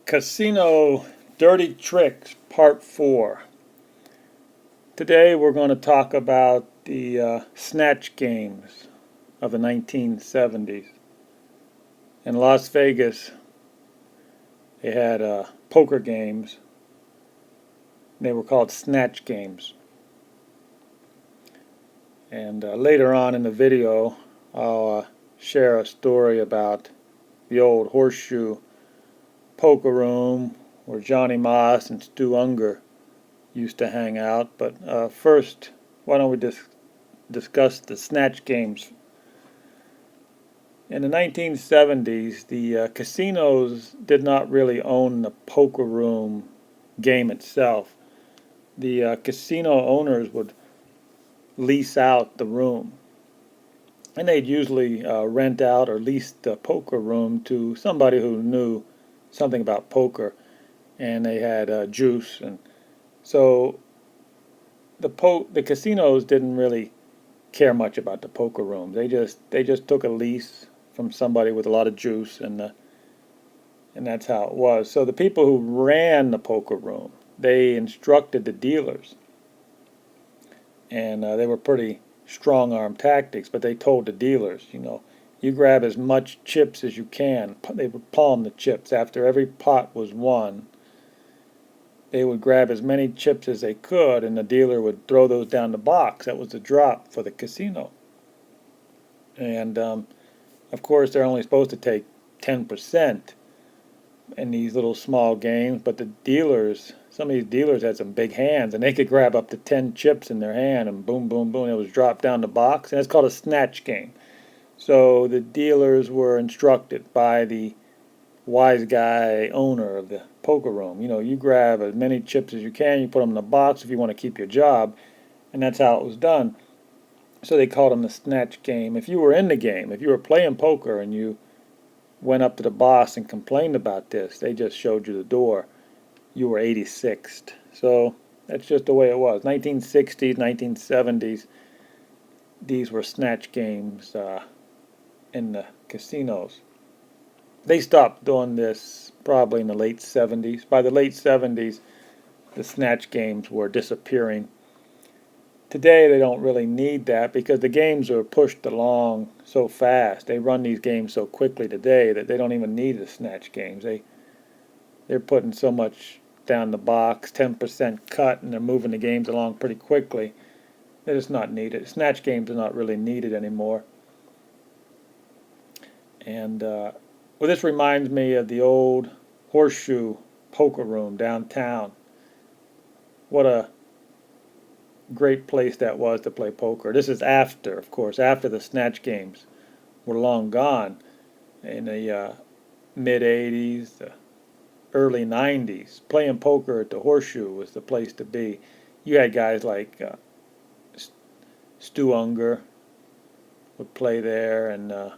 Casino Dirty Tricks Part 4. Today we're going to talk about the Snatch games of the 1970s. In Las Vegas, they had poker games. They were called Snatch games. And later on in the video, I'll share a story about the old Horseshoe poker room where Johnny Moss and Stu Unger used to hang out. But first, why don't we discuss the Snatch games. In the 1970s, the casinos did not really own the poker room game itself. The casino owners would lease out the room, and they'd usually rent out or lease the poker room to somebody who knew something about poker, and they had juice. And so the casinos didn't really care much about the poker room. They just took a lease from somebody with a lot of juice, and that's how it was. So the people who ran the poker room, they instructed the dealers, and they were pretty strong-arm tactics. But they told the dealers, you grab as much chips as you can. They would palm the chips after every pot was won. They would grab as many chips as they could, and the dealer would throw those down the box. That was the drop for the casino. And of course, they're only supposed to take 10% in these little small games, but the dealers, some of these dealers had some big hands, and they could grab up to 10 chips in their hand, and boom, boom, boom, it was dropped down the box, and it's called a snatch game. So the dealers were instructed by the wise guy owner of the poker room. You grab as many chips as you can, you put them in the box if you want to keep your job, and that's how it was done. So they called them the snatch game. If you were in the game, if you were playing poker and you went up to the boss and complained about this, they just showed you the door. You were 86th. So that's just the way it was. 1960s, 1970s, these were snatch games in the casinos. They stopped doing this probably in the late 70s. By the late 70s, the snatch games were disappearing. Today they don't really need that because the games are pushed along so fast. They run these games so quickly today that they don't even need the snatch games. They're putting so much down the box, 10% cut, and they're moving the games along pretty quickly. They're just not needed. Snatch games are not really needed anymore. And this reminds me of the old Horseshoe poker room downtown. What a great place that was to play poker. This is after, of course, after the snatch games were long gone in the mid-80s, the early 90s. Playing poker at the Horseshoe was the place to be. You had guys like Stu Unger would play there, and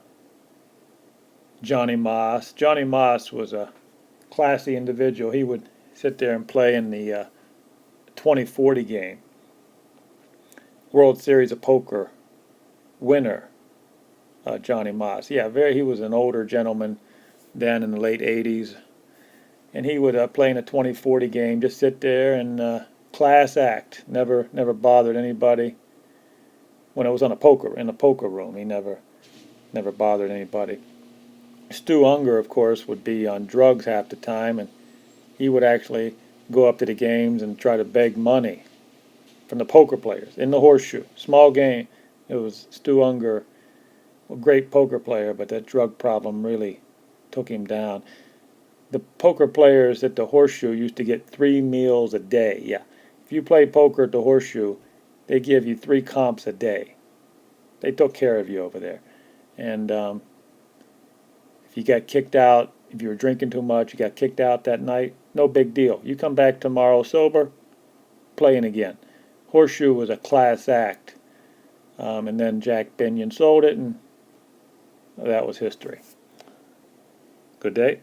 Johnny Moss. Johnny Moss was a classy individual. He would sit there and play in the 2040 game. World Series of Poker winner, Johnny Moss. Yeah, he was an older gentleman then in the late 80s. And he would play in a 2040 game, just sit there and class act. Never bothered anybody. When it was in a poker room, he never bothered anybody. Stu Unger, of course, would be on drugs half the time, and he would actually go up to the games and try to beg money from the poker players in the Horseshoe. Small game. It was Stu Unger, a great poker player, but that drug problem really took him down. The poker players at the Horseshoe used to get 3 meals a day. Yeah, if you play poker at the Horseshoe, they give you 3 comps a day. They took care of you over there. And if you got kicked out, if you were drinking too much, you got kicked out that night, no big deal. You come back tomorrow sober, playing again. Horseshoe was a class act. And then Jack Binion sold it, and that was history. Good day.